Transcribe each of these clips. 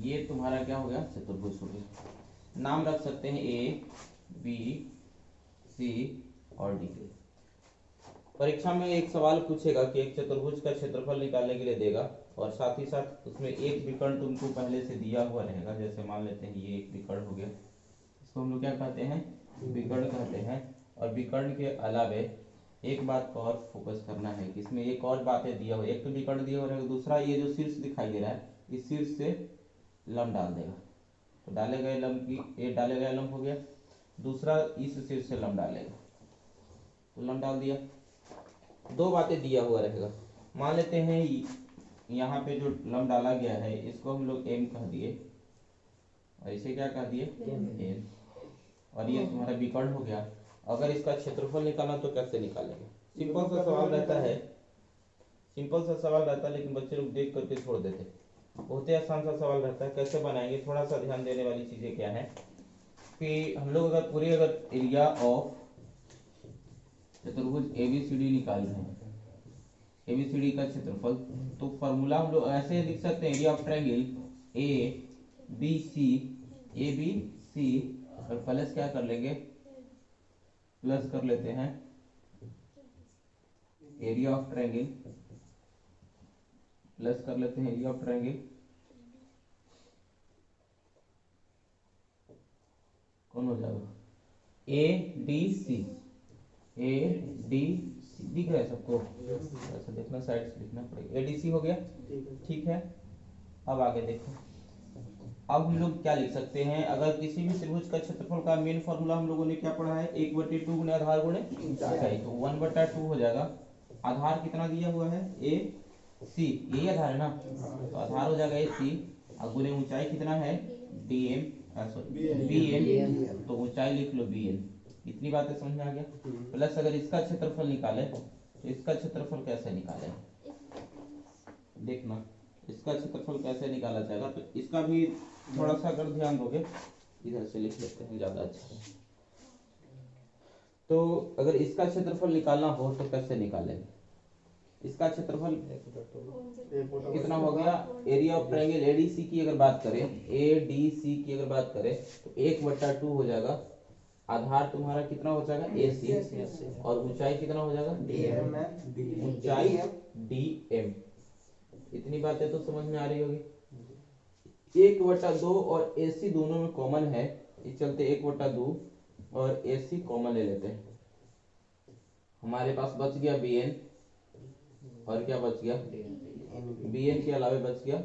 ये तुम्हारा क्या हो गया, चतुर्भुज हो गया। नाम रख सकते हैं ए बी सी और डी के। परीक्षा में एक सवाल पूछेगा कि एक चतुर्भुज का क्षेत्रफल निकालने के लिए देगा, और साथ ही साथ उसमें एक विकर्ण तुमको पहले से दिया हुआ रहेगा। जैसे मान लेते हैं ये एक विकर्ण हो गया, इसको हम लोग क्या कहते हैं, विकर्ण कहते हैं। और विकर्ण के अलावे एक बात को और फोकस करना है कि इसमें एक और बातें दिया हुआ, एक तो विकर्ण दिया हुआ रहेगा, दूसरा ये जो शीर्ष दिखाई दे रहा है, इस शीर्ष से लंब डाल देगा। तो डाले गए लंब की, एक डाले गए लंब हो गया, दूसरा इस शीर्ष से लंब डालेगा, तो लंब डाल दिया। दो बातें दिया हुआ रहेगा। मान लेते हैं यहाँ पे जो लंब डाला गया है इसको हम लोग एम कह दिए, और इसे क्या कह दिए, एम। और ये तुम्हारा विकर्ण हो गया। अगर इसका क्षेत्रफल निकालना तो कैसे निकालेंगे? सिंपल सा सवाल रहता है, सिंपल सा सवाल रहता है, लेकिन बच्चे लोग देख करके छोड़ देते। बहुत ही आसान सा सवाल रहता है, कैसे बनाएंगे? थोड़ा सा ध्यान देने वाली चीजें क्या है कि हम लोग अगर पूरे एरिया ऑफ चतुर्भुज एबीसीडी निकाल रहे हैं, एबीसीडी का क्षेत्रफल, तो फॉर्मूला हम लोग ऐसे लिख सकते हैं, area of triangle A B C, और प्लस क्या कर लेंगे, प्लस कर लेते हैं एरिया ऑफ ट्रायंगल, प्लस कर लेते हैं एरिया ऑफ ट्रायंगल कौन हो जाएगा, A D C, A D C दिख रहा है सबको? ऐसा देखना, साइड से लिखना पड़ेगा। ए डी सी हो गया, ठीक है। अब आगे देखो, अब हम लोग क्या लिख सकते हैं, अगर किसी भी त्रिभुज का क्षेत्रफल का मेन फॉर्मूला हम लोगों ने क्या पढ़ा है, 1/2 गुणे आधार गुणे ऊंचाई, तो 1/2 हो जाएगा। आधार कितना दिया हुआ है, ए सी, यही आधार है ना, तो आधार हो जाएगा ए सी, और गुणे ऊंचाई कितना है, डी एम, बी एन, तो ऊंचाई लिख लो बी एन। इतनी बातें समझ में आ गया। प्लस अगर इसका क्षेत्रफल निकाले तो इसका क्षेत्रफल कैसे निकाले, देखना इसका क्षेत्रफल कैसे निकाला जाएगा। तो इसका भी थोड़ा सा अगर ध्यान दोगे, इधर से लिख लेते हैं, ज्यादा अच्छा है। तो अगर इसका क्षेत्रफल निकालना हो तो कैसे निकालेंगे? इसका क्षेत्रफल कितना हो गया, एरिया ऑफ ट्रायंगल एडीसी की अगर बात करें, एडीसी की अगर बात करें तो 1/2 हो जाएगा। आधार तुम्हारा कितना हो जाएगा, ए सी, और ऊंचाई कितना हो जाएगा, ऊंचाई डी एम। इतनी बातें तो समझ में आ रही होगी। 1/2 और ए सी दोनों में कॉमन है, इस चलते 1/2 और ए सी कॉमन ले लेते हैं। हमारे पास बच गया बी एन, और क्या बच गया, बी एन के अलावे बच गया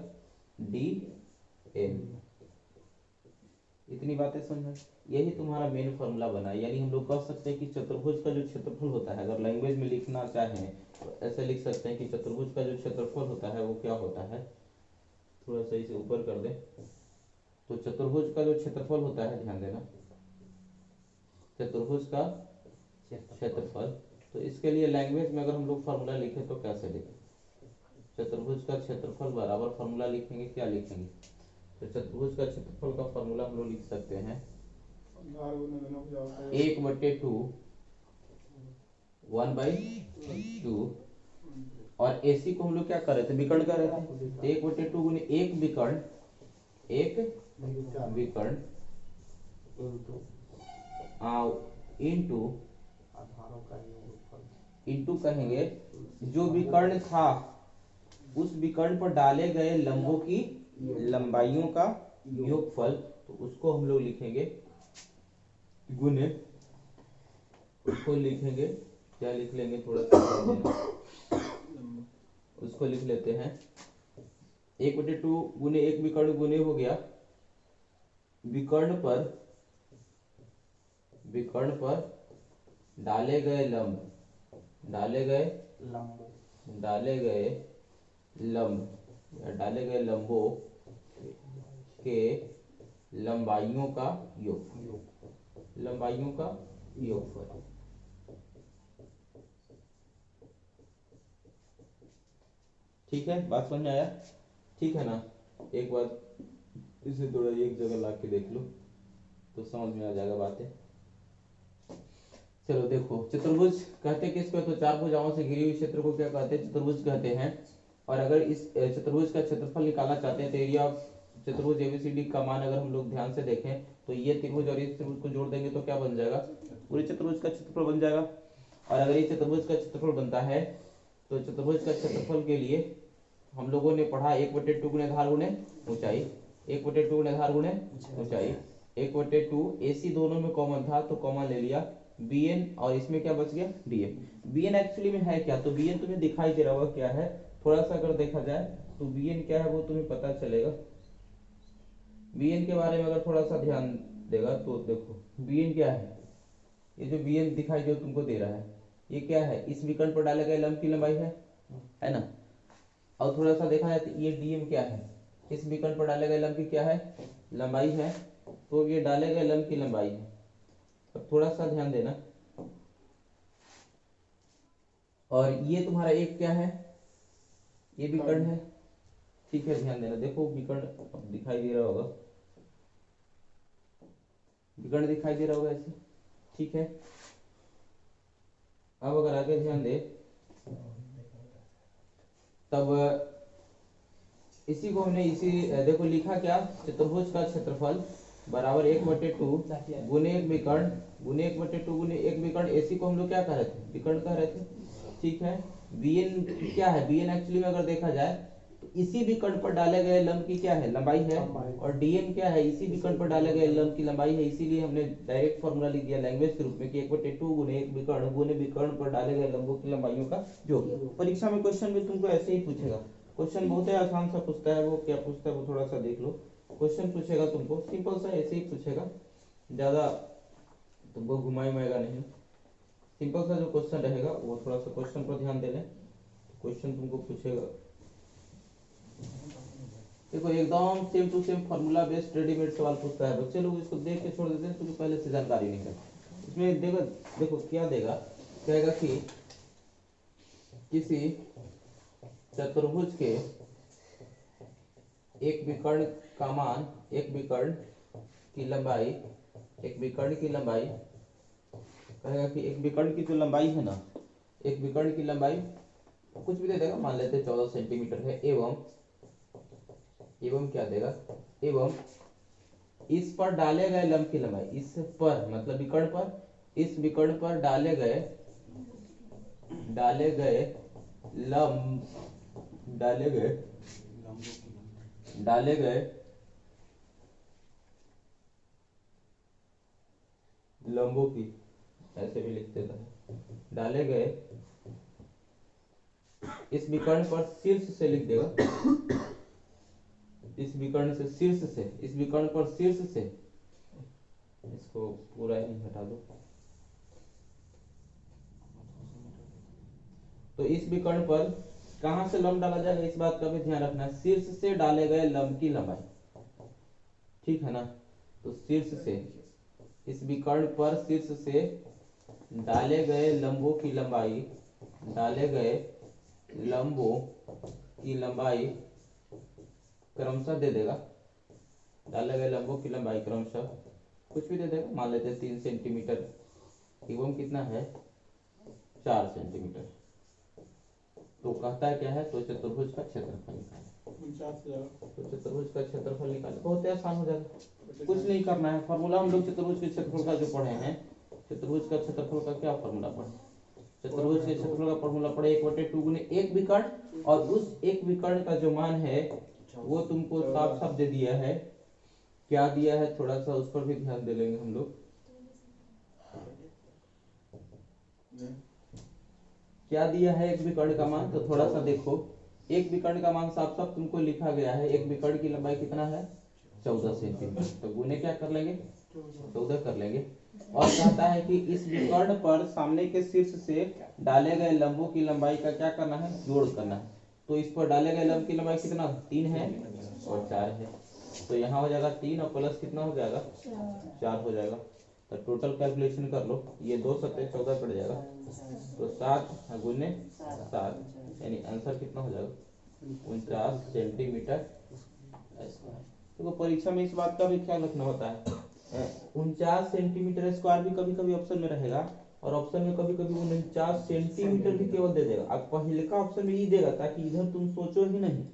डी एन। इतनी बातें समझ, यही तुम्हारा मेन फॉर्मूला बना। यानी हम लोग कह सकते हैं कि चतुर्भुज का जो क्षेत्रफल होता है, अगर लैंग्वेज में लिखना चाहें तो ऐसे लिख सकते हैं कि चतुर्भुज का जो क्षेत्रफल होता है वो क्या होता है, थोड़ा सा इसे ऊपर कर दे, तो चतुर्भुज का जो क्षेत्रफल होता है, ध्यान देना, चतुर्भुज का क्षेत्रफल, तो इसके लिए लैंग्वेज में अगर हम लोग फॉर्मूला लिखें तो कैसे लिखें, चतुर्भुज का क्षेत्रफल बराबर फॉर्मूला लिखेंगे, क्या लिखेंगे, तो चतुर्भुज का क्षेत्रफल का फॉर्मूला हम लोग लिख सकते हैं 1/2, 1/2, और एसी को हम लोग क्या कर रहे थे, विकर्ण कर रहे थे, 1/2 गुने एक विकर्ण, एक विकर्ण इंटू कहेंगे जो विकर्ण था उस विकर्ण पर डाले गए लंबों की लंबाइयों का योगफल, तो उसको हम लोग लिखेंगे गुने, उसको लिखेंगे, क्या लिख लेंगे, थोड़ा सा उसको लिख लेते हैं 1/2 गुने एक विकर्ण गुने हो गया विकर्ण पर डाले गए लंब, डाले गए लंबों के लंबाइयों का योगफल। ठीक है, बात समझ में आया? ठीक है ना, एक बार इसे थोड़ा एक जगह ला के देख लो तो समझ में आ जाएगा बातें। चलो देखो, चतुर्भुज कहते किसको, तो चार भुजाओं से घिरी हुई क्षेत्र को क्या कहते हैं, चतुर्भुज कहते हैं। और अगर इस चतुर्भुज का क्षेत्रफल निकालना चाहते हैं तो एरिया ऑफ चतुर्भुज एबीसीडी का मान अगर हम लोग ध्यान से देखें तो ये त्रिभुज और इस त्रिभुज को जोड़ देंगे तो क्या बन जाएगा, पूरे चतुर्भुज का क्षेत्रफल बन जाएगा। और अगर ये चतुर्भुज का क्षेत्रफल बनता है तो चतुर्भुज का क्षेत्रफल के लिए हम लोगों ने पढ़ा 1/2 गुणे आधार गुणे ऊंचाई, 1/2 गुणे आधार गुणे ऊंचाई, 1/2 AC दोनों में कॉमन था तो कॉमन ले लिया bn और इसमें क्या बच गया dm। bn एक्चुअली में है क्या, तो bn तुम्हें दिखाई दे रहा होगा क्या है, थोड़ा सा अगर देखा जाए तो bn क्या है वो तुम्हें पता चलेगा। bn के बारे में अगर थोड़ा सा ध्यान देगा तो देखो bn क्या है, ये जो bn दिखाई जो तुमको दे रहा है ये क्या है, इस विकर्ण पर डाले गए लंब की लंबाई है ना। और थोड़ा सा देखा जाए तो ये dm क्या है, इस विकर्ण पर डाले गए लंब की क्या है, लंबाई है, तो ये डाले गए लंब की लंबाई है। अब थोड़ा सा ध्यान देना, और ये तुम्हारा एक क्या है, ये विकर्ण है, ठीक है ध्यान देना। देखो विकर्ण दिखाई दे रहा होगा, विकर्ण दिखाई दे रहा होगा ऐसे, ठीक है। अब अगर आगे ध्यान दे तब इसी को हमने इसी देखो लिखा क्या, चतुर्भुज का क्षेत्रफल बराबर 1/2 गुने एक विकर्ण गुने 1/2 गुने एक विकर्ण। एसी को हम लोग क्या कह रहे थे, विकर्ण कह रहे थे, ठीक है। bn क्या है, bn एक्चुअली में अगर देखा जाए तो इसी विकर्ण पर डाले गए लंब की क्या है, लंबाई है, और dm क्या है, इसी विकर्ण पर डाले गए लंब की लंबाई है। इसीलिए हमने डायरेक्ट फॉर्मूला लिख दिया लैंग्वेज के रूप में कि 1/2 गुने एक विकर्ण गुने विकर्ण पर डाले गए लंबों की लंबाइयों का योग। परीक्षा में क्वेश्चन में तुमको ऐसे ही पूछेगा, क्वेश्चन बहुत ही आसान सा पूछता है, वो क्या पूछता है वो थोड़ा सा देख लो। क्वेश्चन पूछेगा तुमको सिंपल सा ऐसे ही पूछेगा, ज्यादा तुमको घुमाएगा नहीं, सिंपल सा जो क्वेश्चन रहेगा वो थोड़ा सा क्वेश्चन पर ध्यान दे लें। क्वेश्चन तुमको पूछेगा देखो एकदम same to same formula based readymade सवाल पूछता है, बच्चे लोग इसको देख के छोड़ देते हैं क्योंकि पहले से जानकारी नहीं है। इसमें देखो देखो क्या देगा, कहेगा कि किसी चतुर्भुज के एक विकर्ण का मान, एक विकर्ण की लंबाई, एक विकर्ण की लंबाई, कहेगा कि एक विकर्ण की जो लंबाई है ना, एक विकर्ण की लंबाई कुछ भी दे देगा, मान लेते हैं 14 सेंटीमीटर है, एवं क्या देगा, एवं इस पर डाले गए लंब की लंबाई, इस पर मतलब विकर्ण पर, इस विकर्ण पर डाले गए लंब डाले गए लंबों की, ऐसे भी लिख देता है, डाले गए इस विकर्ण पर शीर्ष से लिख देगा, इस विकर्ण से शीर्ष से, इस विकर्ण पर शीर्ष से, इसको पूरा ही हटा दो, तो इस विकर्ण पर कहां से लंब डाला जाएगा इस बात का भी ध्यान रखना है, शीर्ष से डाले गए लंब की लंबाई, ठीक है ना। तो शीर्ष से, इस विकर्ण पर शीर्ष से डाले गए लंबों की लंबाई, डाले गए लंबों की लंबाई क्रमशः दे देगा, डाले गए लंबों की लंबाई क्रमशः कुछ भी दे देगा, मान लेते हैं 3 सेंटीमीटर, एवं कितना है 4 सेंटीमीटर। तो कहता है क्या है, तो चतुर्भुज का क्षेत्रफल निकाले, तो चतुर्भुज का क्षेत्रफल निकाले, बहुत ही आसान हो जाएगा, कुछ नहीं करना है। फॉर्मूला हम लोग चतुर्भुज के क्षेत्रफल का जो पढ़े हैं, चतुर्भुज का क्षेत्रफल का क्या फॉर्मूला पढ़े, चतुर्भुज के क्षेत्रफल का फॉर्मूला पढ़े 1/2 गुने एक विकर्ण, और उस एक विकर्ण का जो मान है वो तुमको साफ साफ दे दिया है, क्या दिया है थोड़ा सा उस पर भी ध्यान दे लेंगे हम लोग। क्या दिया है एक विकर्ण का मान, तो थोड़ा सा देखो, एक विकर्ण का मान साफ साफ तुमको लिखा गया है, एक विकर्ण की लंबाई कितना है 14 सेंटीमीटर, तो गुने क्या कर लेंगे 14 कर लेंगे। और कहता है कि इस विकर्ण पर सामने के शीर्ष से डाले गए लंबों की लंबाई का क्या करना है, जोड़ करना है। तो इस पर डाले गए लंब की लंबाई कितना 3 है और 4 है, तो यहाँ हो जाएगा 3 और प्लस कितना हो जाएगा 4 हो जाएगा। तो टोटल कैलकुलेशन कर लो, ये 2 सत्ते 14 कट जाएगा, तो 7 गुने 7 यानी आंसर कितना हो जाएगा 49 सेंटीमीटर स्क्वायर। देखो परीक्षा में इस बात का भी ख्याल रखना होता है, 49 सेंटीमीटर स्क्वायर भी कभी कभी ऑप्शन में रहेगा, और ऑप्शन में कभी कभी 49 सेंटीमीटर भी केवल दे देगा। अब पहले का ऑप्शन में ये देगा ताकि इधर तुम सोचो ही नहीं,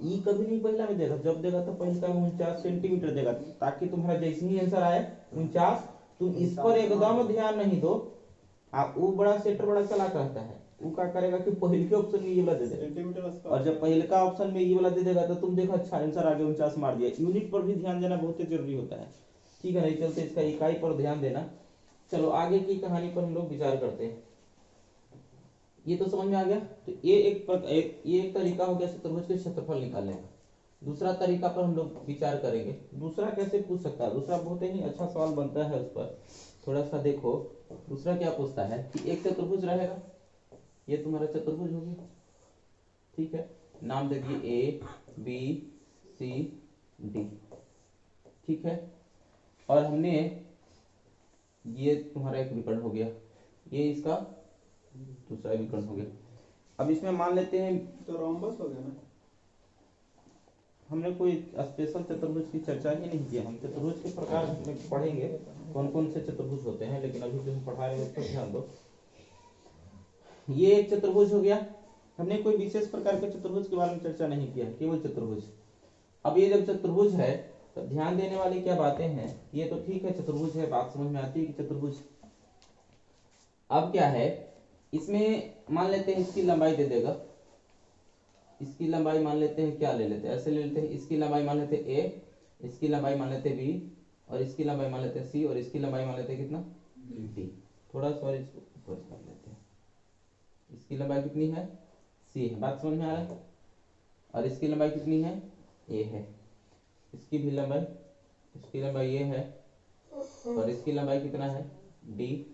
ई कभी नहीं पहला में देगा, जब देगा तो पहले का 49 सेंटीमीटर देगा, ताकि तुम्हारा जैसे ही आंसर आए 49, तुम इस पर एकदम ध्यान नहीं दो। आप वो बड़ा सेटर बड़ा चला कहता है, वो क्या करेगा कि पहले के ऑप्शन में ये वाला दे देगा, और जब पहले का ऑप्शन में ये वाला दे देगा तो तुम देखो अच्छा आंसर आगे 49 मार दिया। यूनिट पर भी ध्यान देना बहुत जरूरी होता है, ठीक है। नहीं चलते इसका इकाई पर ध्यान देना। चलो आगे की कहानी पर हम लोग विचार करते हैं। ये तो समझ में आ गया। तो ये एक तरीका हो गया चतुर्भुज के क्षेत्रफल निकालने का। दूसरा तरीका पर हम लोग विचार करेंगे। दूसरा कैसे पूछ सकता है, दूसरा बहुत ही अच्छा सवाल बनता है, उस पर थोड़ा सा देखो। दूसरा क्या पूछता है कि एक चतुर्भुज रहेगा, ये तुम्हारा चतुर्भुज हो गया, ठीक है। नाम दे दिए ए बी सी डी, ठीक है। और हमने ये तुम्हारा एक विकर्ण हो गया, ये इसका दूसरा विकर्ण हो गया। अब इसमें मान लेते हैं तो रोम्बस हो गया ना। हमने कोई स्पेशल चतुर्भुज की चर्चा ही नहीं की। हम चतुर्भुज के प्रकार में पढ़ेंगे कौन कौन से चतुर्भुज होते हैं, लेकिन अभी जो हम पढ़ा रहे हैं उस पर ध्यान दो। ये एक चतुर्भुज हो गया। हमने कोई विशेष प्रकार के चतुर्भुज के बारे में चर्चा नहीं किया, केवल चतुर्भुज। अब ये जब चतुर्भुज है तो ध्यान देने वाली क्या बातें हैं। ये तो ठीक है चतुर्भुज है, बात समझ में आती है कि चतुर्भुज। अब क्या है, इसमें मान लेते हैं इसकी लंबाई दे देगा, इसकी लंबाई मान लेते हैं, क्या ले लेते हैं, ऐसे ले लेते हैं। इसकी लंबाई मान लेते हैं ए, इसकी लंबाई मान लेते हैं बी, और इसकी लंबाई मान लेते हैं सी, और इसकी लंबाई मान लेते हैं कितना डी। थोड़ा सॉरी इसको ऊपर कर लेते हैं। इसकी लंबाई कितनी है, सी है, बात समझ में आ रहा है। और इसकी लंबाई कितनी है, ए है। इसकी भी लंबाई, इसकी लंबाई ये है, और इसकी लंबाई कितना है डी,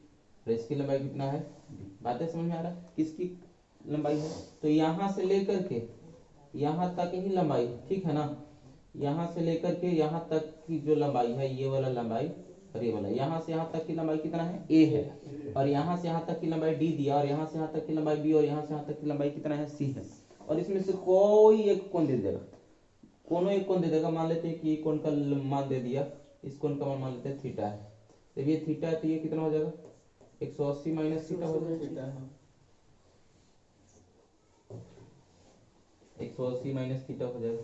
और इसकी लंबाई कितना है डी। बातें समझ में आ रहा है किसकी लंबाई है। तो यहां से लेकर के यहां तक ही लंबाई, ठीक है ना। यहां से लेकर के यहां तक की जो लंबाई है, ये वाला लंबाई और ये वाला, यहां से यहां तक की लंबाई कितना है ए है, और यहां से यहां तक की लंबाई डी दिया, और यहां से यहां तक की लंबाई बी, और यहां से यहां तक की लंबाई कितना है सी है। और इसमें से कोई एक कोण दे देगा, कोनो एक कोण दे देगा। मान लेते हैं कि कोण का मान दे दिया, इस कोण का मान लेते हैं थीटा है। तो ये थीटा है, तो ये कितना हो जाएगा 180 माइनस थीटा हो जाएगा। 180 माइनस थीटा हो जाएगा।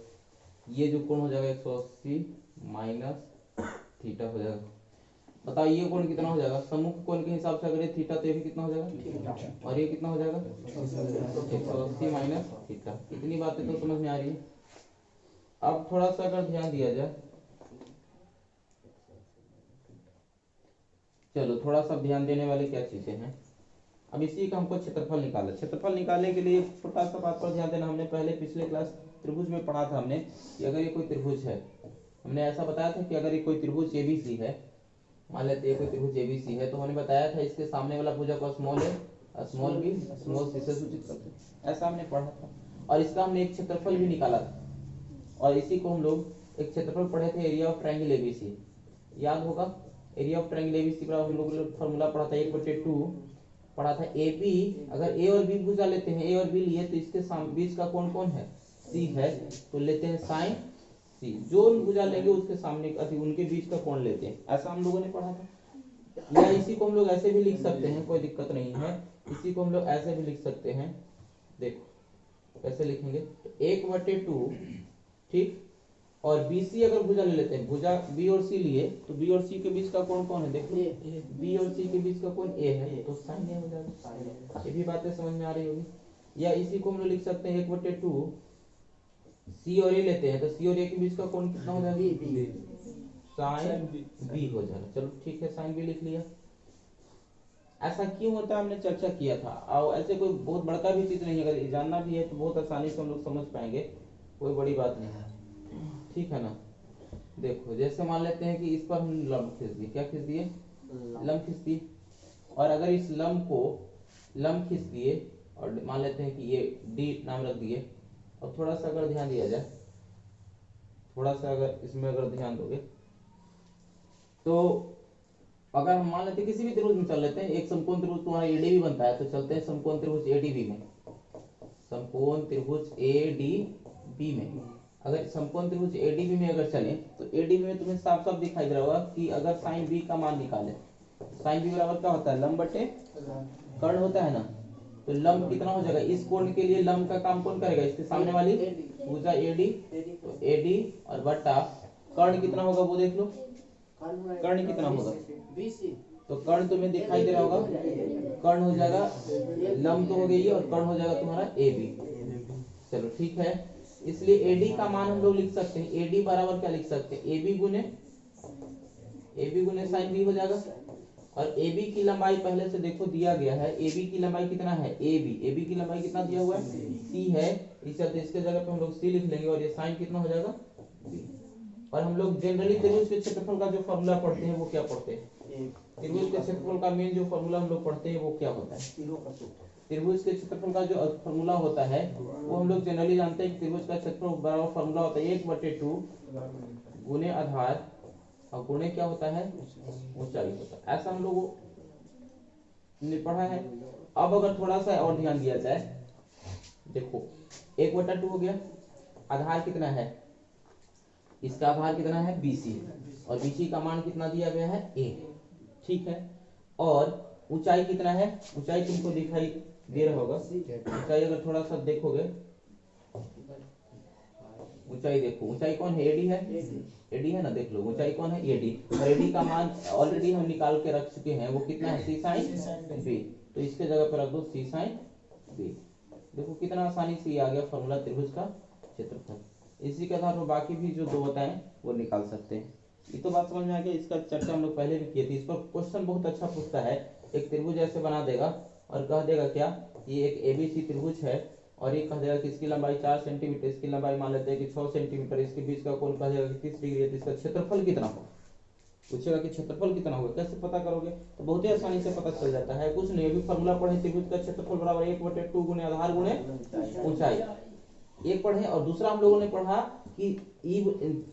ये जो कोण हो जाएगा 180 माइनस थीटा हो जाएगा। बताओ ये कोण कितना हो जाएगा, सम्मुख कोण के हिसाब से अगर ये थीटा, तो ये भी कितना हो जाएगा, और ये कितना हो जाएगा 180 माइनस थीटा। इतनी बातें तो समझ में आ रही है। अब थोड़ा सा अगर ध्यान दिया जाए, चलो थोड़ा सा ध्यान देने वाले क्या चीजें हैं। अब इसी का हमको क्षेत्रफल निकालना। क्षेत्रफल निकालने के लिए छोटा सा बात पर ध्यान देना। हमने पहले पिछले क्लास त्रिभुज में पढ़ा था हमने कि अगर ये कोई त्रिभुज है, हमने ऐसा बताया था कि अगर ये कोई त्रिभुज एबीसी है, मान लेते हैं कोई त्रिभुज एबीसी है, तो हमने बताया था इसके सामने वाला भुजा को स्मॉल ए स्मॉल बी स्मॉल सी से सूचित करते हैं, ऐसा हमने पढ़ा था। और इसका हमने एक क्षेत्रफल भी निकाला था, और इसी को हम लोग एक क्षेत्रफल पढ़े थे, एरिया ऑफ ट्रायंगल एबीसी, याद होगा। एरिया ऑफ ट्रायंगल एबीसी का हम लोग फॉर्मूला पढ़ा था 1/2 पढ़ा था। ए बी, अगर ए और बी भुजा लेते हैं, ए और बी लिए, तो इसके बीच का कोण कौन है, सी है, तो लेते हैं साइन सी। जो भुजा लेंगे उसके सामने उनके बीच का कोण लेते हैं, ऐसा हम लोगों ने पढ़ा था। या इसी को हम लोग ऐसे भी लिख सकते हैं, कोई दिक्कत नहीं है। इसी को हम लोग ऐसे भी लिख सकते हैं, देखो कैसे लिखेंगे, 1/2, ठीक। और BC अगर भुजा ले लेते हैं, भुजा B और C लिए, तो B और C के बीच का कोण कौन है, देखो B और C के बीच का कोण A है, तो साइन A हो जाएगा। ये भी बातें समझ में आ रही होगी। या इसी को हम लोग लिख सकते हैं 1/2 C और A लेते हैं, तो C और A के बीच का कोण कितना हो जाएगा, साइन B हो जाएगा। चलो ठीक है, साइन B लिख लिया। ऐसा क्यों होता है हमने चर्चा किया था। और ऐसे कोई बहुत बड़का भी चीज नहीं है, अगर जानना भी है तो बहुत आसानी से हम लोग समझ पाएंगे, कोई बड़ी बात नहीं है, ठीक है ना। देखो जैसे मान लेते हैं कि इस पर हम लंब खींच दिए, क्या खींच दिए, लंब खींच दिए। और अगर इस लंब को लंब खींच दिए, और मान लेते हैं कि ये डी नाम रख दिए, और थोड़ा सा अगर ध्यान दिया जाए, थोड़ा सा अगर इसमें अगर ध्यान दोगे, तो अगर हम मान लेते हैं किसी भी त्रिभुज में चल लेते हैं, एक समकोण त्रिभुज तुम्हारा एडीबी बनता है, तो चलते हैं समकोण त्रिभुज एडीबी में। समकोण त्रिभुज एडीबी में, अगर समकोण त्रिभुज एडीबी में अगर चले, तो एडीबी में तुम्हें साफ साफ दिखाई दे रहा होगा कि अगर साइन बी का मान निकाले, साइन बी बराबर क्या होता है, लंब बटे कर्ण होता है ना। तो लंब कितना हो जाएगा, इस कोण के लिए लंब का काम कौन करेगा, इसके सामने वाली भुजा एडी, तो एडी और बट्टा कर्ण कितना होगा वो देख लो, कर्ण कितना होगा, तो कर्ण तुम्हें दिखाई दे रहा होगा, कर्ण हो जाएगा लंब तो हो गई और कर्ण हो जाएगा तुम्हारा ए बी। चलो ठीक है, इसलिए एडी का मान हम लोग लिख सकते हैं, एडी बराबर क्या लिख सकते हैं, ए बी गुने साइन बी हो जाएगा। और ए बी की लंबाई पहले से देखो दिया गया है, ए बी की लंबाई कितना है, ए बी की लंबाई कितना दिया हुआ है, सी है, इस चलते इसके जगह पे हम लोग सी लिख लेंगे और ये साइन कितना हो जाएगा बी। और हम लोग जनरली त्रिभुज के क्षेत्रफल का जो फॉर्मूला पढ़ते हैं वो क्या पढ़ते हैं, त्रिभुज के क्षेत्रफल का मेन जो फॉर्मूला हम लोग पढ़ते हैं वो क्या होता है, त्रिभुज के क्षेत्रफल का जो फॉर्मूला होता है वो हम लोग जनरली जानते हैं कि त्रिभुज का क्षेत्रफल बराबर फॉर्मूला होता है 1/2 गुने आधार और गुणे क्या होता है, ऊंचाई होता है, ऐसा हम लोगों ने पढ़ा है। अब अगर थोड़ा सा और ध्यान दिया जाए, देखो 1/2 हो गया, आधार कितना है, इसका आधार कितना है BC और BC का मान कितना दिया गया है A, ठीक है। और ऊंचाई कितना है, ऊंचाई तुमको दिखाई दे रहा होगा, ऊंचाई अगर थोड़ा सा देखोगे, ऊंचाई देखो, ऊंचाई कौन है, एडी है, एडी है ना, देख लो ऊंचाई कौन है, एडी, और एडी का मान ऑलरेडी हम निकाल के रख चुके हैं, वो कितना है सी साइन बी, तो इसके जगह पर रख दो सी साइन बी। देखो कितना आसानी से आ गया फॉर्मूला त्रिभुज का क्षेत्रफल। इसी के आधार पर बाकी भी जो दो बताएं वो निकाल सकते हैं। ये तो बात समझ में आ गया, इसका चर्चा हम लोग पहले भी किए थे। इस पर क्वेश्चन बहुत अच्छा पूछता है, एक त्रिभुज ऐसे बना देगा और कह देगा क्या, ये एक एबीसी त्रिभुज है और ये कह देगा कि इसकी लंबाई 4 सेंटीमीटर, इसकी लंबाई मान लेते हैं कि 6 सेंटीमीटर, इसके बीच का कोण कह देगा कि 30 डिग्री है, तो इसका क्षेत्रफल कितना होगा, पूछेगा कि क्षेत्रफल कितना होगा, कैसे पता करोगे, तो बहुत ही आसानी से पता चल जाता है, कुछ नहीं, अभी फॉर्मूला पढ़े, त्रिभुज का क्षेत्रफल बराबर 1/2 गुने आधार गुने ऊंचाई, एक पढ़े। और दूसरा हम लोगों ने पढ़ा कि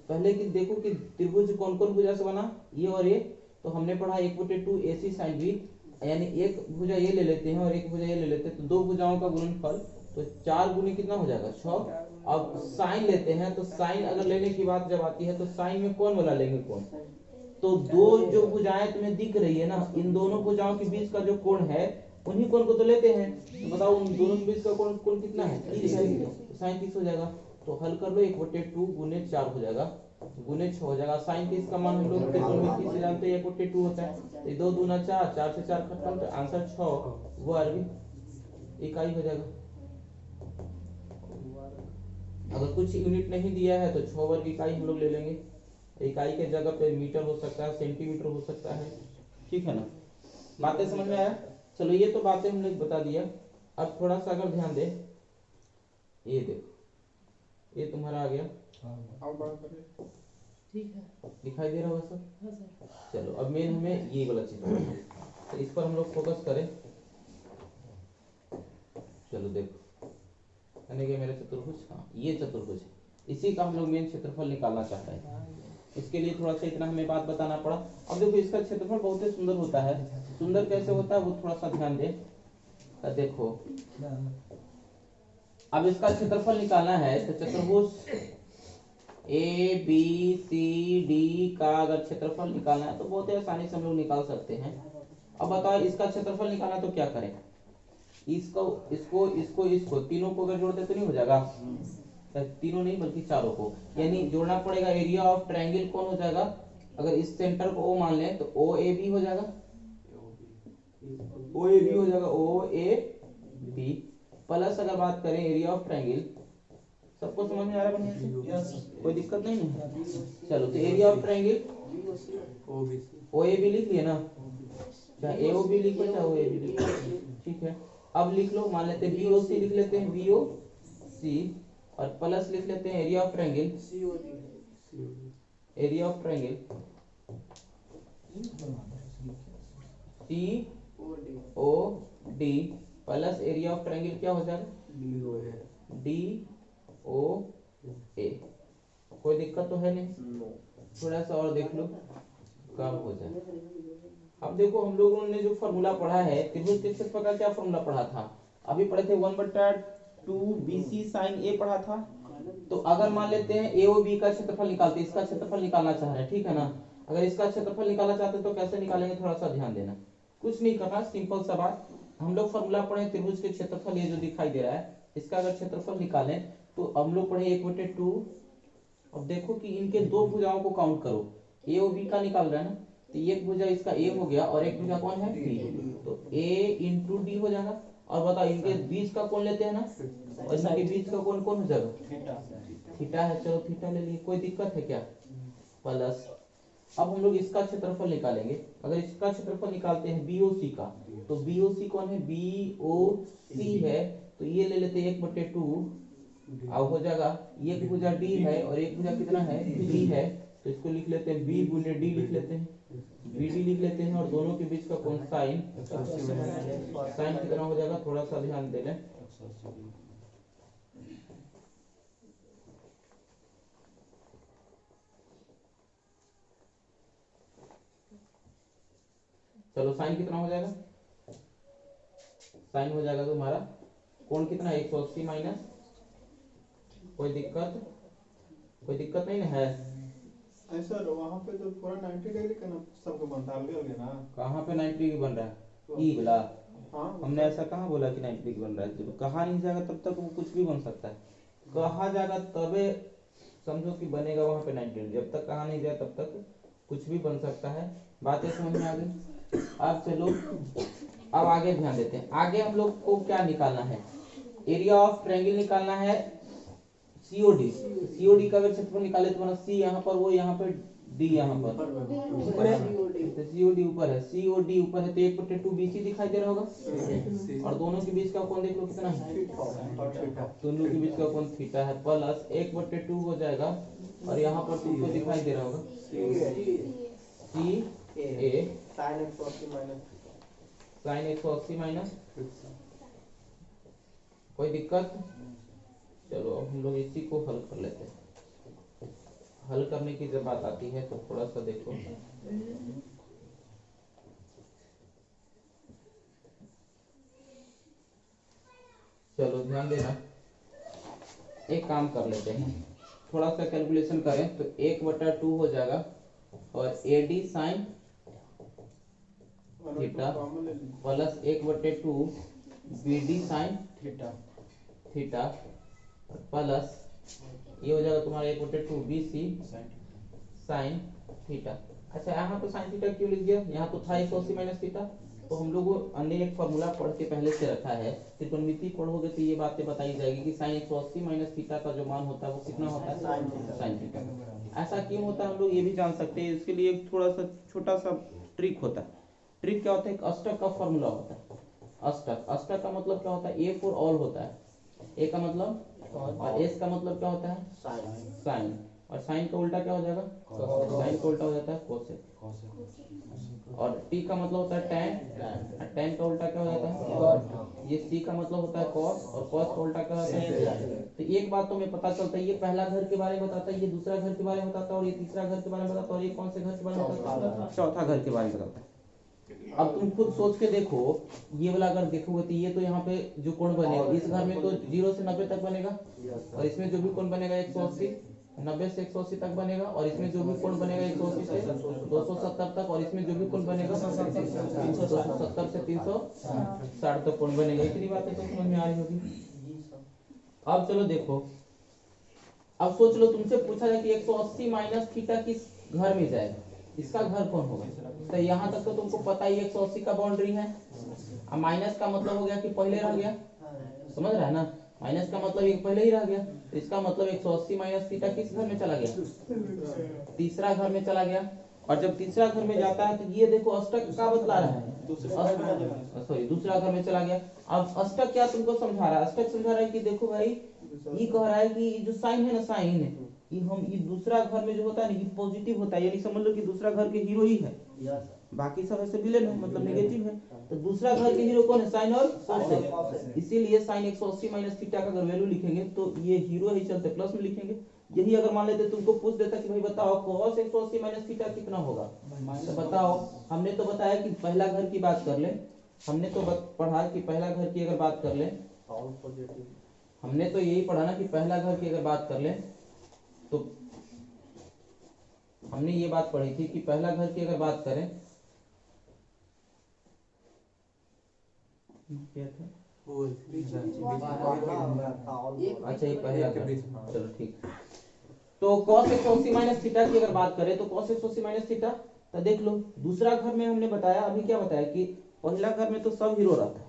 पहले की देखो कि त्रिभुज कौन कौन भुजा से बना, ये और ये, तो हमने पढ़ा 1/2 AC sin B, यानी एक भुजा ये ले लेते हैं और एक भुजा ये ले लेते हैं, तो दो भुजाओं का गुणनफल, तो 4 गुने कितना हो जाएगा 6। अब साइन लेते हैं, तो साइन अगर लेने की बात जब आती है तो साइन में कौन वाला लेंगे कोण, तो दो जो भुजाएं तुम्हें दिख रही है ना, इन दोनों भुजाओं के बीच का जो कोण है उन्हीं कोण को तो लेते हैं, तो बताओ उन दोनों के बीच का कोण कितना है, 30 है, तो साइन 30 हो जाएगा। तो हल कर लो, 1/2 गुने 4 हो जाएगा, गुने 6 हो जाएगा। साइन 30 का मान हम लोग त्रिकोणमिति से जानते हैं 1/2 होता है, तो 2 दूना 4, 4 से 4 खत्म, तो आंसर 6 वर्ग इकाई हो जाएगा। अगर कुछ यूनिट नहीं दिया है तो 6 वर्ग इकाई हम लोग ले लेंगे, इकाई के जगह पे मीटर हो सकता है, सेंटीमीटर हो सकता है, ठीक है ना, बातें समझ में आया। चलो ये तो बातें हमने बता दिया। अब थोड़ा सा अगर ध्यान दे, ये देखो ये तुम्हारा आ गया, ठीक है, दिखाई दे रहा होगा सब। चलो अब मेन हमें ये वाला चीज तो इस पर हम लोग फोकस करें। चलो देखो, यानी कि मेरा चतुर्भुज, हाँ ये चतुर्भुज है, इसी का हम लोग मेन क्षेत्रफल निकालना चाहते हैं। इसके लिए थोड़ा सा इतना हमें बात बताना पड़ा। अब देखो इसका क्षेत्रफल बहुत ही सुंदर होता है, सुंदर कैसे होता है वो थोड़ा सा ध्यान दे। देखो अब इसका क्षेत्रफल निकालना है, तो चतुर्भुज ABCD का अगर क्षेत्रफल निकालना है तो बहुत ही आसानी से हम लोग निकाल सकते हैं। अब बताओ इसका क्षेत्रफल निकालना तो क्या करें, इसको इसको इसको इसको तीनों को अगर जोड़ते तो नहीं हो जाएगा, तीनों नहीं बल्कि चारों को, यानी जोड़ना पड़ेगा। एरिया ऑफ ट्रायंगल कौन हो जाएगा, अगर इस सेंटर को O मान लें तो OAB हो जाएगा, OAB हो जाएगा, OAB प्लस अगर बात करें एरिया ऑफ ट्रायंगल, सबको समझ में आ रहा है बढ़िया से, कोई दिक्कत नहीं है। चलो तो एरिया ऑफ ट्रायंगल OAB लिख लिया ना, चाहे AOB लिखो चाहे OAB लिखो, ठीक है। अब लिख लो, मान लेते हैं BOC लिख लेते हैं, BOC और प्लस लिख लेते हैं area of triangle, area of triangle COD plus area of triangle क्या हो जाएगा DOA। कोई दिक्कत तो है नहीं, थोड़ा सा और देख लो कब हो जाए। अब देखो हम लोगों ने जो फॉर्मूला पढ़ा है त्रिभुज के क्षेत्रफल का, क्या फॉर्मूला पढ़ा था, अभी पढ़े थे 1/2 BC sin A पढ़ा था। तो अगर मान लेते हैं AOB का क्षेत्रफल निकालते, इसका क्षेत्रफल निकालना चाह रहे हैं, ठीक है ना, अगर इसका क्षेत्रफल निकालना चाहते हैं तो कैसे निकालेंगे, थोड़ा सा ध्यान देना, कुछ नहीं करना, सिंपल सा बात, हम लोग फॉर्मूला पढ़े त्रिभुज के क्षेत्रफल, ये जो दिखाई दे रहा है इसका अगर क्षेत्रफल निकालें तो हम लोग पढ़े 1/2। अब देखो कि इनके दो भुजाओं को काउंट करो, ए और बी का निकाल रहा है ना, तो एक भुजा इसका ए हो गया और एक भुजा कौन है बी, तो ए इंटू डी हो जाएगा। और बताओ इनके बीच का कौन लेते हैं ना, और इनके बीच का कौन कौन हो जाएगा, थीटा है। चलो थीटा ले लिए, कोई दिक्कत है क्या, प्लस अब हम लोग इसका क्षेत्रफल निकालेंगे। अगर इसका क्षेत्रफल निकालते हैं बीओसी का, तो बीओसी कौन है, बीओसी है, तो ये ले लेते हैं 1/2, अब हो जाएगा एक भुजा डी है और एक भुजा कितना है डी है, तो इसको लिख लेते हैं बी गुने डी लिख लेते हैं, बी डी लिख लेते हैं। और दोनों के बीच का कौन साइन, साइन कितना हो जाएगा, थोड़ा सा ध्यान दे लें। चलो साइन कितना हो जाएगा, साइन हो जाएगा तुम्हारा कोण कितना 180 माइनस, कोई दिक्कत, कोई दिक्कत नहीं ना है। सर वहाँ पे तो पूरा 90 डिग्री का ना सबको बनता है ना, कहाँ पे 90 डिग्री बन रहा है, ई वाला, हाँ हमने ऐसा कहाँ बोला कि 90 डिग्री बन रहा है। जब कहा नहीं जाएगा तब तक वो कुछ भी बन सकता है, कहा जाएगा तबे समझो कि बनेगा वहाँ पे 90 डिग्री, जब तक कहा नहीं जाए तब तक कुछ भी बन सकता है। बातें समझ में आ गई। अब चलो अब आगे ध्यान देते हैं। आगे हम लोग को क्या निकालना है, एरिया ऑफ ट्रायंगल निकालना है, सीओडी। सीओडी का अगर क्षेत्रफल निकाले तो बना सी यहाँ पर, वो यहाँ पर, डी यहाँ पर, तो सीओडी ऊपर है, सीओडी ऊपर है, तो 1/2 बीसी दिखाई दे रहा होगा। और दोनों के बीच का कोण देख लो कितना है, दोनों के बीच का कोण थीटा है, प्लस 1/2 हो जाएगा। और यहाँ पर तुमको दिखाई दे रहा होगा सी ए साइन 180 माइनस, कोई दिक्कत। चलो अब हम लोग इसी को हल कर लेते हैं। हल करने की जब बात आती है तो थोड़ा सा देखो, चलो ध्यान देना, एक काम कर लेते हैं, थोड़ा सा कैलकुलेशन करें तो 1/2 हो जाएगा और A D sine theta plus 1/2 B D sine theta plus ये हो जाएगा तुम्हारा 1/2 बी सी साइन थीटा। अच्छा यहाँ पे साइन थीटा क्यों लिख दिया, यहाँ तो था 180 माइनस थीटा, तो हम लोग अन्य एक फॉर्मूला पढ़ के पहले से रखा है, त्रिकोणमिति पढ़ोगे तो ये बातें बताई जाएगी कि साइन 180 माइनस थीटा का जो मान होता है वो कितना होता है, साइन थीटा। ऐसा क्यों होता है हम लोग ये भी जान सकते हैं, इसके लिए थोड़ा सा छोटा सा ट्रिक होता है। ट्रिक क्या होता है, एक अष्टक का फॉर्मूला होता है, अष्टक, अष्टक का मतलब क्या होता है, ए फॉर ऑल होता है, ए का मतलब और एस का मतलब क्या होता है, साइन, और साइन का उल्टा क्या हो जाएगा, साइन का उल्टा हो जाता है कोसेक, और टी का मतलब होता है टैन, टैन का उल्टा क्या हो जाता है कॉट, ये सी का मतलब होता है कॉस, और कॉस का उल्टा क्या होता है। तो एक बात तो हमें पता चलता है, ये पहला घर के बारे में बताता है, ये दूसरा घर के बारे में बताता है, और ये तीसरा घर के बारे में बताता है, और ये कौन से घर के बारे में बताता है, चौथा घर के बारे में बताता है। अब तुम खुद सोच के देखो, ये वाला अगर देखोगे तो ये तो यहाँ पे जो कोण बनेगा इस घर में तो 0 से 90 तक बनेगा, और इसमें जो भी कोण बनेगा 180, 90 से 180 तक बनेगा, और इसमें जो भी कोण बनेगा 180 से 270 तक, और इसमें जो भी कोण बनेगा 270 से 360 तक कोण बनेगा। इतनी बातें तो समझ में आ रही होगी। अब चलो देखो, अब सोच लो तुमसे पूछा जाए कि 180 माइनस थीटा किस घर में जाएगा, इसका घर कौन होगा, तो यहाँ तक तो तुमको पता ही 180 का बाउंड्री है, अब माइनस का मतलब हो गया कि पहले रह गया, समझ रहा है ना, माइनस का मतलब ये पहले ही रह गया, तो इसका मतलब 180 माइनस थीटा किस घर में चला गया, तीसरा घर में चला गया। और जब तीसरा घर में जाता है तो ये देखो अष्टक का बतला रहा है, सॉरी दूसरा घर में चला गया। अब अष्टक क्या तुमको समझा रहा है, अष्टक समझा रहा है कि देखो भाई ये कह रहा है कि जो साइन है ना, साइन ये हम ये दूसरा घर में जो होता है ना ये पॉजिटिव होता है, यानी समझ लो कि दूसरा घर के हीरो ही है, बाकी सब ऐसे विलेन है, मतलब नेगेटिव है। तो दूसरा घर के हीरो कौन है, साइन और कोसेक, इसीलिए साइन 180 माइनस थीटा का अगर वैल्यू लिखेंगे तो ये हीरो ही चलते प्लस में लिखेंगे। यही अगर मान लेते तुमको पूछ देता कि भाई बताओ cos 180 माइनस थीटा कितना होगा, तो बताओ, हमने तो बताया कि पहला घर की बात कर ले, हमने तो पढ़ा कि पहला घर की अगर बात कर ले, हमने तो यही पढ़ा ना कि पहला घर की अगर बात कर ले तो हमने ये बात पढ़ी थी कि पहला घर की अगर बात करें, क्या था? वो अच्छा ये पहला था, चलो ठीक। तो cos 180 माइनस थीटा की अगर बात करें तो cos 180 माइनस थीटा, तो देख लो दूसरा घर में हमने बताया, अभी क्या बताया कि पहला घर में तो सब हीरो रहता है,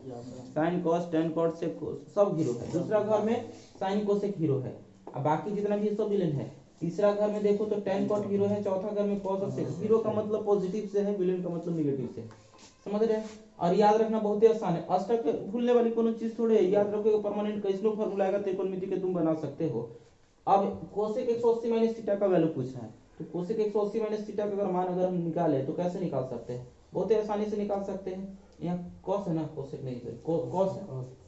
साइन कॉस टेन कॉट से सब हीरो है। दूसरा घर में साइन कोसेक हीरो है, अब बाकी जितना भी सब विलेन है। तीसरा घर में देखो तो टेन कॉट हीरो है, चौथा घर में कॉस और सेक। हीरो का मतलब पॉजिटिव से है, विलेन का मतलब नेगेटिव से, समझ रहे हैं। और याद रखना बहुत ही आसान है, अष्टक भूलने वाली कोनो चीज थोड़े है, याद रखोगे परमानेंट कैसनो फॉर्मूला आएगा त्रिकोणमिति के तुम बना सकते हो। अब कोसेक 180 माइनस थीटा का वैल्यू पूछा है, तो कोसेक 180 माइनस थीटा का अगर मान अगर हम निकाले तो कैसे निकाल सकते हैं? बहुत ही आसानी से निकाल सकते हैं। यहाँ कॉस है ना, कोसेक नहीं है, कॉस है,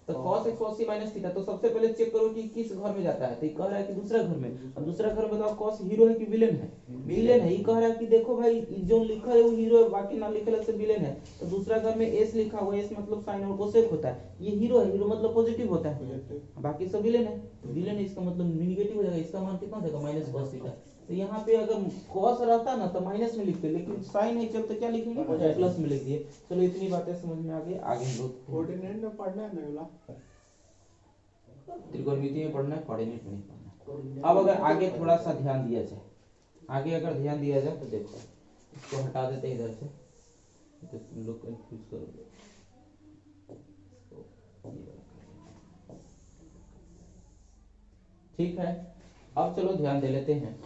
तो cos 180 माइनस थीटा। तो सबसे पहले चेक करो कि किस घर में जाता है, तो ये कह रहा है कि दूसरा घर में। अब दूसरा घर में बताओ cos हीरो है कि विलेन है? विलेन है। ये कह रहा है कि देखो भाई जो लिखा है वो हीरो है, बाकी ना लिखा है से विलेन है। तो दूसरा घर में s लिखा हुआ है, s मतलब साइन और कोसेक होता है, ये हीरो है, हीरो मतलब पॉजिटिव होता है, बाकी सब विलेन है। तो विलेन है इसका मतलब नेगेटिव हो जाएगा, इसका मान कितना देगा? Minus cos theta. तो यहाँ पे अगर cos रहता ना तो माइनस में लिखते, लेकिन साइन है चलते क्या लिखेंगे? प्लस में लिख दिए। चलो इतनी बातें समझ में आ गई, आगे हम लोग कोऑर्डिनेट में पढ़ना है ना वाला, त्रिकोणमिति में पढ़ना है, कोऑर्डिनेट में नहीं पढ़ना है। अब अगर आगे थोड़ा सा ध्यान दिया जाए, आगे अगर ध्यान दिया जाए तो देखो इसको हटा देते हैं इधर से, तो तुम लोग कंफ्यूज करोगे। ठीक है, अब चलो ध्यान दे लेते हैं,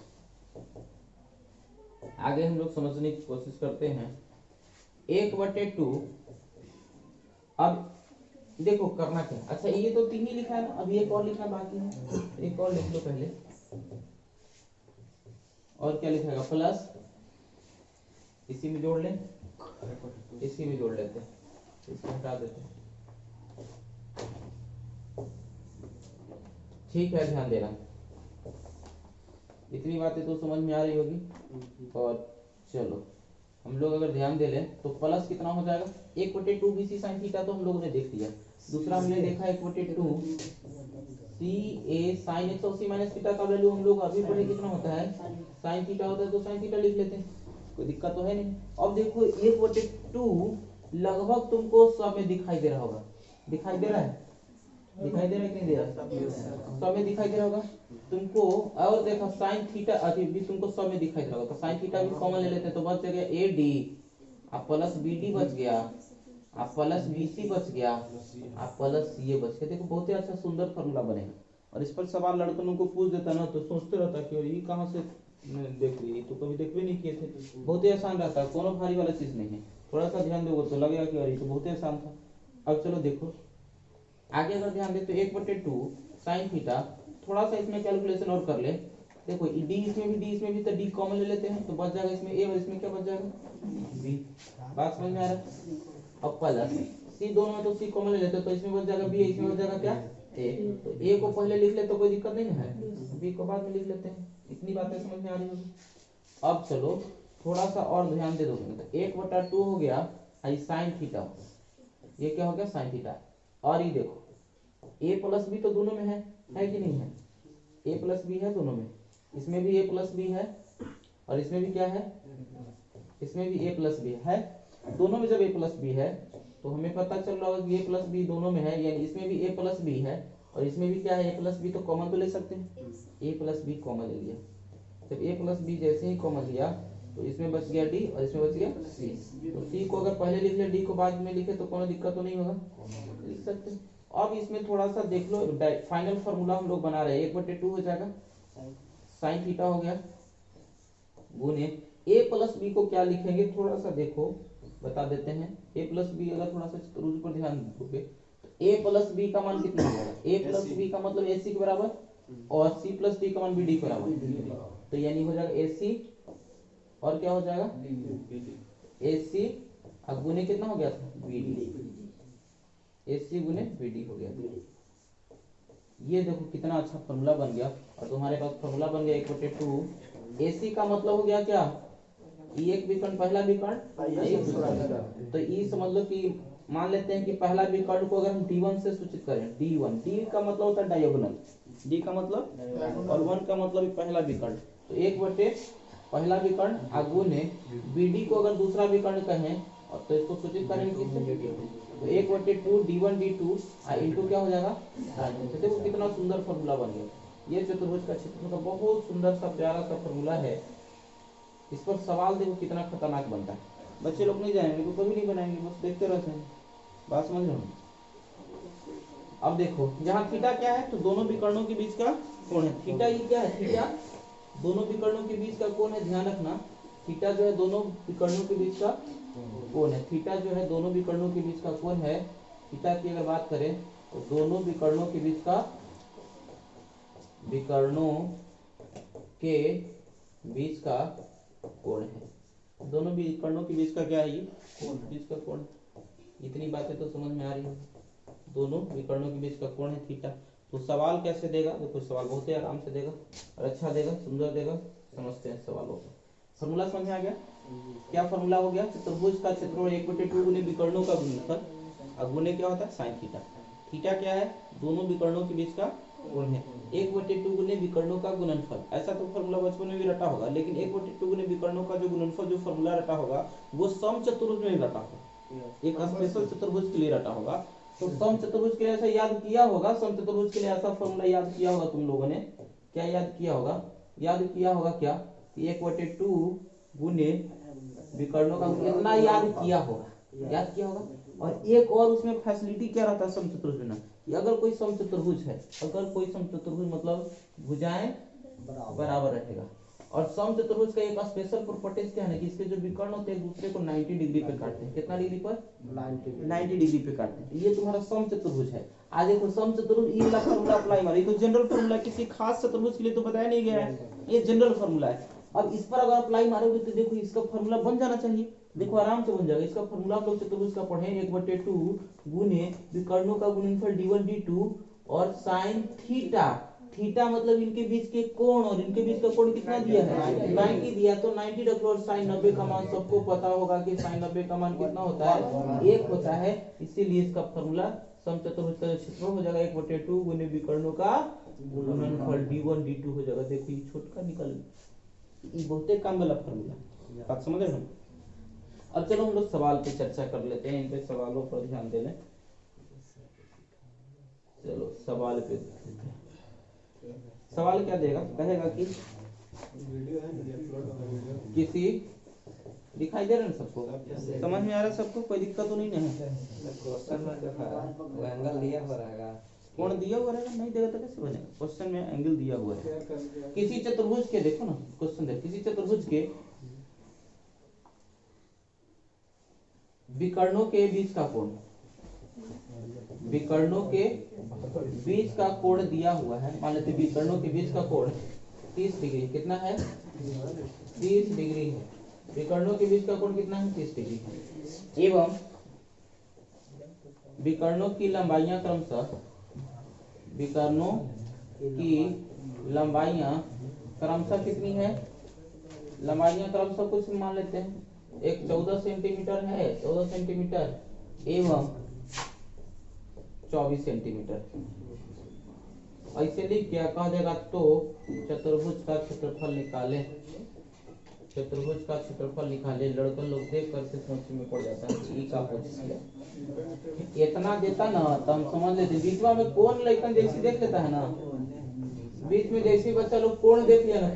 आगे हम लोग समझने की कोशिश करते हैं। 1/2, अब देखो करना क्या। अच्छा ये तो 3 ही लिखा है ना, अभी एक और लिखना बाकी है, एक और लिख लो पहले। और क्या लिखेगा? प्लस, इसी में जोड़ लें, इसी में जोड़ लेते हैं, इसको हटा देते हैं। ठीक है, ध्यान देना, इतनी बातें तो समझ में आ रही होगी। और चलो हम लोग अगर ध्यान दे लें तो प्लस कितना हो जाएगा? 1/2 BC साइन थीटा तो हम लोगों ने देख लिया। दूसरा हमने देखा 1/2 CA साइन 180 माइनस थीटा का वैल्यू हम लोग अभी पढ़े कितना होता है? साइन थीटा होता है, तो साइन थीटा लिख लेते हैं, कोई दिक्कत तो है नहीं। अब देखो 1/2 लगभग तुमको सब में दिखाई दे रहा होगा, दिखाई दे रहा है, दिखाई दे रहा है कि नहीं दे रहा? सब में दिखाई दे रहा होगा तुमको। और देखो साइन थीटा अभी भी तुमको सब में दिखाई दे रहा होगा, तो साइन थीटा भी कॉमन ले लेते हैं, तो बच गया AD अब प्लस BD बच गया, अब प्लस BC बच गया, अब प्लस CA बच गया। देखो बहुत ही अच्छा सुंदर फॉर्मूला बनेगा। और इस पर सवाल लड़कों को पूछ देता ना तो सोचते रहता कि ये कहाँ से देख ली, तो कभी देख भी नहीं किए थे। बहुत ही आसान रहता है, कोनो भारी वाला चीज नहीं है, थोड़ा सा ध्यान दोगे तो लगेगा कि अरे तो बहुत ही आसान था। अब चलो देखो आगे अगर ध्यान दे तो 1/2 साइन थीटा, थोड़ा सा इसमें कैलकुलेशन और कर ले। देखो डी इसमें भी तो डी कॉमन ले लेते हैं, तो बच जाएगा इसमें ए और इसमें क्या बच जाएगा? बी। बात समझ में आ रहा है? अब प्लस सी, दोनों में तो सी कॉमन ले लेते हैं, तो इसमें बच जाएगा बी, इसमें बच जाएगा क्या? ए। तो ए को पहले लिख ले तो कोई दिक्कत नहीं है, बी को बाद में लिख लेते हैं। इतनी बातें समझ में आ रही होगी। अब चलो थोड़ा सा और ध्यान दे दोगे तो 1/2 हो गया साइन थीटा, ये क्या हो गया? Sine theta. और ये देखो a प्लस बी तो दोनों में है कि नहीं है? a प्लस बी है दोनों में, इसमें भी a प्लस बी है और इसमें भी क्या है? इसमें भी a प्लस बी है। दोनों में जब a प्लस बी है तो हमें पता चल रहा होगा कि a प्लस बी दोनों में है, यानी इसमें भी a प्लस बी है और इसमें भी क्या है? a plus B. तो कॉमन तो ले सकते हैं, a प्लस बी कॉमन ले लिया। जब a प्लस बी जैसे ही कॉमन लिया तो इसमें बच गया d और इसमें बच गया c। तो c को अगर पहले लिख ले, d को बाद में लिखे तो कोनो दिक्कत तो नहीं होगा, लिख सकते हैं। अब इसमें थोड़ा सा देख लो, फाइनल फार्मूला हम लोग बना रहे हैं, 1/2 हो जाएगा साइन थीटा हो गया गुने a प्लस बी को क्या लिखेंगे थोड़ा सा देखो बता देते हैं। a प्लस बी अगर थोड़ा सा रूल पर ध्यान दोगे तो a प्लस बी का मान कितना हो जाएगा? a प्लस बी का मतलब AC के बराबर और c प्लस d का मान BD के बराबर, तो यानी हो जाएगा AC और क्या हो जाएगा? AC अब गुने कितना हो गया था? BD, AC गुने BD हो गया। ये देखो कितना अच्छा फॉर्मूला बन गया, और तुम्हारे पास फॉर्मूला बन गया 1/2। AC का मतलब हो गया क्या? ई एक विकर्ण, पहला विकर्ण, तो ई समझ लो कि मान लेते हैं कि पहला विकर्ण को अगर हम D1 से सूचित करें, D1, D का मतलब होता है डायगोनल, D का मतलब और 1 का मतलब पहला विकर्ण, तो 1/2 पहला विकर्ण गुने BD को अगर दूसरा विकर्ण कहें और तो इसको सूचित करेंगे किससे? तो 1/2 d1 d2 इंटू क्या हो जाएगा sin। तो देखो कितना सुंदर फॉर्मूला बन गया। ये चतुर्भुज का क्षेत्रफल का बहुत सुंदर सा प्यारा सा फॉर्मूला है। इस पर सवाल देखो कितना खतरनाक बनता है। बच्चे लोग नहीं जाएंगे तो कभी नहीं बनाएंगे, बस देखते रहते हैं। बात समझ रहे हो? अब देखो यहाँ थीटा क्या है, तो दोनों विकर्णों के बीच का कोण है थीटा। ये क्या है, थीटा दोनों विकर्णों के बीच का कोण है। ध्यान रखना, थीटा जो है दोनों विकर्णों के बीच का कोण है। थीटा जो है दोनों विकर्णों के बीच का कोण है। थीटा की अगर बात करें तो दोनों विकर्णों के बीच का कोण है। दोनों विकर्णों के बीच का क्या है, ये कोण, बीच का कोण। इतनी बातें तो समझ में आ रही है। दोनों विकर्णों के बीच का कोण है थीटा। तो सवाल कैसे देगा, देखो सवाल बहुत ही आराम से देगा और अच्छा देगा, सुंदर देगा। समझते हैं सवालों को। फॉर्मूला समझ में आ गया? क्या फॉर्मूला हो गया, चतुर्भुज का क्षेत्रफल 1/2 गुने विकर्णों का गुणनफल और गुने क्या होता है साइन थीटा। थीटा क्या है, दोनों विकर्णों के बीच का कोण है। 1/2 गुने विकर्णों का गुणनफल, ऐसा तो फॉर्मूला बचपन में भी रटा होगा, लेकिन 1/2 गुने विकर्णों का जो गुणनफल जो फॉर्मूला रटा होगा वो समचतुर्भुज में रटा होगा, एक स्पेशल चतुर्भुज के लिए रटा होगा। तो समचतुर्भुज के लिए ऐसा याद किया होगा, समचतुर्भुज के लिए ऐसा फॉर्मूला याद किया होगा तुम लोगों ने। क्या याद किया होगा, याद किया होगा क्या कि 1/2 गुने विकर्णों का, इतना याद किया होगा। और एक और उसमें फैसिलिटी क्या रहता है समचतुर्भुज में, कि अगर कोई समचतुर्भुज है, मतलब भुजाएं बराबर रहेगा। और समचतुर्भुज का एक स्पेशल प्रॉपर्टीज क्या है ना, कि इसके जो विकर्ण होते हैं एक दूसरे को 90 डिग्री पे काटते हैं। कितना डिग्री पर, 90 डिग्री पे काटते हैं। ये तुम्हारा समचतुर्भुज है। आज देखो समचतुर्भुज ये वाला फॉर्मूला अप्लाई मारो, ये तो जनरल फॉर्मूला, किसी खास चतुर्भुज के लिए तो बताया नहीं गया है, ये जनरल फॉर्मूला है। अब इस पर अगर अप्लाई मारोगे तो देखो इसका फॉर्मूला बन जाना चाहिए। देखो आराम से बन जाएगा इसका फॉर्मूला। आप लोग चतुर्भुज का पढ़े 1/2 गुने विकर्णों का गुणनफल d1 d2 और साइन थीटा। थीटा मतलब इनके बीच के कोण, और इनके बीच का कोण कितना दिया है 90 दिया, तो 90 रख लो। और साइन 90 का मान सबको पता होगा कि साइन 90 का मान कितना होता है, 1 होता है। इसीलिए इसका फॉर्मूला समचतुर्भुज का क्षेत्रफल हो जाएगा 1/2 गुने विकर्णों का गुणनफल d1 d2 हो जाएगा। देखो ये छोटका निकल, ये बहुते काम वाला फॉर्मूला, बात समझ रहे हो? अब चलो हम लोग सवाल पे चर्चा कर लेते हैं, इन पे सवालों पर ध्यान दे लें। चलो सवाल पे, सवाल क्या देगा, कहेगा कि किसी, दिखाई दे रहा है सबको, समझ में आ रहा है सबको, कोई दिक्कत तो नहीं है? क्वेश्चन में जो है वो एंगल दिया हुआ रहेगा, कोण दिया हुआ रहेगा, नहीं देगा तो कैसे बनेगा? क्वेश्चन में एंगल दिया हुआ है। किसी चतुर्भुज के, देखो ना क्वेश्चन देख, किसी चतुर्भुज के विकर्णों के बीच का कोण, विकर्णों के बीच का कोण दिया हुआ है। मान लेते विकर्णों के बीच का कोण 30 डिग्री, कितना है 30 डिग्री है। विकर्णों के बीच का कोण कितना है 30 डिग्री है। एवं विकर्णों की लंबाइयां क्रमशः, विकर्णों की लंबाइयां क्रमशः कितनी है, लंबाइयां क्रमशः कुछ मान लेते हैं, एक 14 सेंटीमीटर है, 14 सेंटीमीटर एवं 24 सेंटीमीटर। ऐसे लिख क्या कह देगा, तो चतुर्भुज का क्षेत्रफल निकाले, चतुर्भुज का क्षेत्रफल निकाले। लड़का लोग देख करके सोच में पड़ जाता है ई का पूछ इतना देता ना तो हम समझ लेते। बीच में कौन लड़का जैसी देख लेता है ना, बीच में जैसे बच्चा लोग कोण देख लिया ना,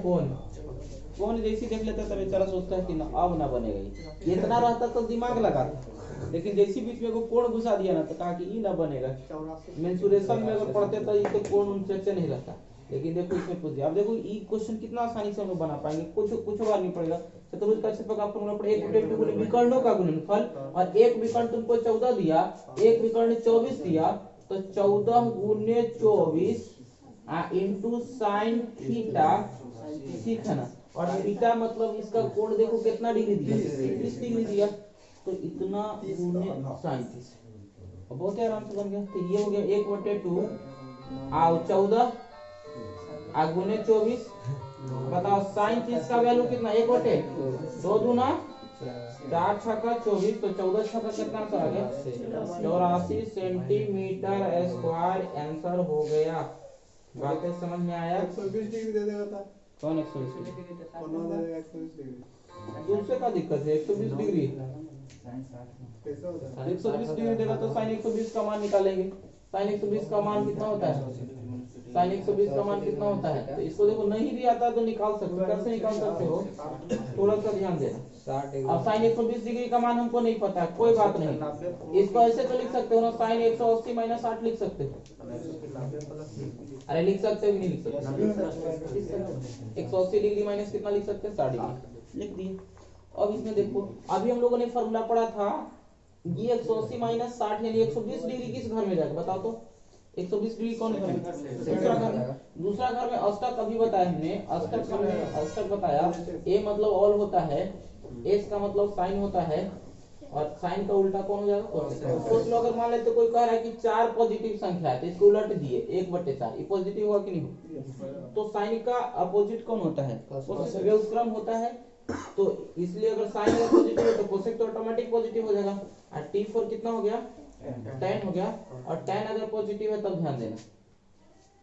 कौन जैसी देख लेता है, बेचारा सोचता है कि ना अब ना बनेगा। इतना रहता तो दिमाग लगाता, लेकिन जैसी बीच में को कोण घुसा दिया ना तो कहा कि ई ना बनेगा। मेंसुरेशन में अगर पढ़ते तो ये तो कोण चर्चा नहीं रहता, लेकिन देखो इसमें पूछ दिया। अब देखो ये क्वेश्चन कितना आसानी से हम लोग बना पाएंगे, कुछ बार नहीं पड़ेगा। चतुर्भुज का क्षेत्रफल का फॉर्मूला पड़े 1/2 गुने विकर्णों का गुणनफल, और एक विकर्ण तुमको 14 दिया, एक विकर्ण 24 दिया, तो 14 गुने 24 इंटू साइन थीटा, ठीक है ना। और थीटा मतलब इसका कोण देखो कितना डिग्री दिया, 30 डिग्री दिया, तो इतना गुने साइन थीटा, बहुत ही आराम से बन गया। तो ये हो गया 1/2 आओ 14 गुने 24, बताओ साइन थीटा का वैल्यू कितना, 1/2 दूना 4 छक्का 24, तो 14 छक्का कितना आ गया 84 सेंटीमीटर स्क्वायर आंसर हो गया। बातें समझ में आया? 120 डिग्री दे देगा था, कौन 120 डिग्री? दे देगा 120 डिग्री। दूसरे का दिक्कत है 120 डिग्री, कैसे होता है 120 डिग्री देगा तो साइन 120 का मान निकालेंगे। साइन 120 का मान कितना होता है? साइन 120 का मान कितना होता है? तो इसको देखो नहीं भी आता तो निकाल सकते हो। कैसे निकाल सकते हो? थोड़ा सा ध्यान देना। 60 अब साइन 120 डिग्री का मान हमको नहीं पता है, कोई बात नहीं। इसको ऐसे तो लिख सकते हो ना, साइन 180 माइनस 60 लिख सकते हो। अरे लिख सकते हो कि नहीं लिख सकते? 180 डिग्री माइनस कितना लिख सकते हैं? 60 डिग्री लिख दिए। अब इसमें देखो, अभी हम लोगों ने फॉर्मूला पढ़ा था, ये 180 माइनस 60 यानी 120 डिग्री किस घर में जाएगा बताओ तो? 120 डिग्री कौन घर में? दूसरा घर में। दूसरा घर में अष्टक अभी बताया हमने, अष्टक हमने अष्टक बताया। ए मतलब ऑल होता है, एस का मतलब साइन होता है, और साइन का उल्टा कौन हो जाएगा? कोसेक। सोच लो अगर मान लेते कोई कह रहा है कि 4 पॉजिटिव संख्या है तो इसको उलट दिए 1/4, ये पॉजिटिव होगा कि नहीं होगा? तो साइन का अपोजिट कौन होता है? कोसेक। व्युत्क्रम होता है, तो इसलिए अगर साइन अगर पॉजिटिव है तो कोसेक तो ऑटोमेटिक पॉजिटिव हो जाएगा। और T4 कितना हो गया? 10 हो गया। और 10 अगर पॉजिटिव है तब ध्यान देना,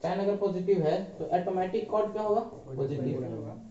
10 अगर पॉजिटिव है तो ऑटोमेटिक कॉट क्या होगा? पॉजिटिव।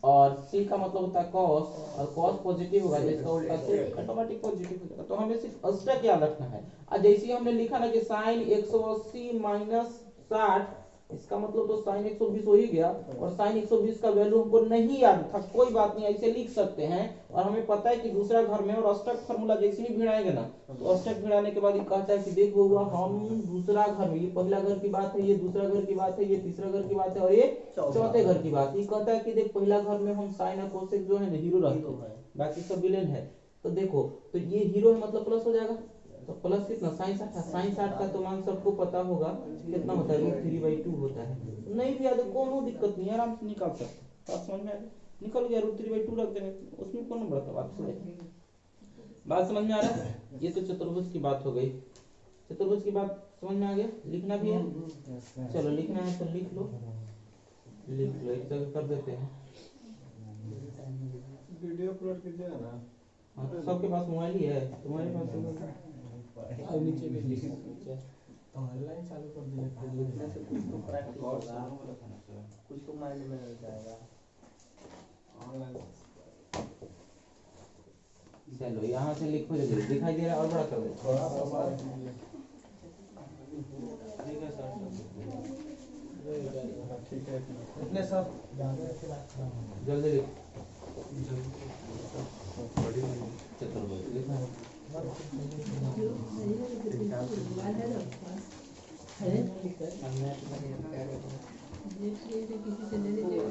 और C का मतलब होता है cos, और cos पॉजिटिव होगा तो इसका उल्टा से ऑटोमेटिक पॉजिटिव हो जाएगा। तो हमें सिर्फ अष्टक याद रखना है। और जैसे ही हमने लिखा ना कि साइन 180 माइनस 60, इसका मतलब तो साइन 120 हो ही गया, और साइन 120 का वैल्यू हमको नहीं याद था, कोई बात नहीं, ऐसे लिख सकते हैं। और हमें पता है कि दूसरा घर में, और अष्टक फार्मूला जैसे ही भिड़ाएंगे ना, तो अष्टक भिड़ाने के बाद ये कहता है कि देखो हुआ हम दूसरा घर में, ये पहला घर की बात है, ये दूसरा घर की बात है, ये तीसरा घर की बात है, और ये चौथे घर की बात। ये कहता है कि देख पहला घर में हम साइन और कोसेक जो है ना हीरो रहते हैं, बाकी सब विलेन है। तो देखो, तो ये हीरो है मतलब प्लस हो जाएगा, तो प्लस कितना? साइन 60। साइन 60 का तो मान सबको पता होगा कितना होता है? √3/2 होता है। नहीं भी याद कोनो दिक्कत नहीं, आराम से निकाल सकते। बात समझ में आ गई? निकल गया, √3/2 रख देंगे, उसमें कौन बड़ा बात है? बात समझ में आ रहा है? ये तो चतुर्भुज की बात हो गई। चतुर्भुज की बात समझ में आ गया? लिखना भी है? चलो लिखना है तो लिख लो, लिख लो, एक जगह कर देते हैं। वीडियो अपलोड कीजिएगा ना। हाँ, तो सबके पास मोबाइल ही है, तुम्हारे पास होगा। और नीचे भी नीचे ऑनलाइन चालू कर दिया, फिर लिखने से कुछ तो प्रैक्टिस होगा, कुछ तो माइंड में रह जाएगा ऑनलाइन। चलो यहाँ से लिखो, जल्दी दिखाई दे रहा है और बड़ा कर दे। थोड़ा सा ठीक है इतने सब जल्दी लिख। चतुर्भुज लिखना है। किसी से ले लीजिएगा।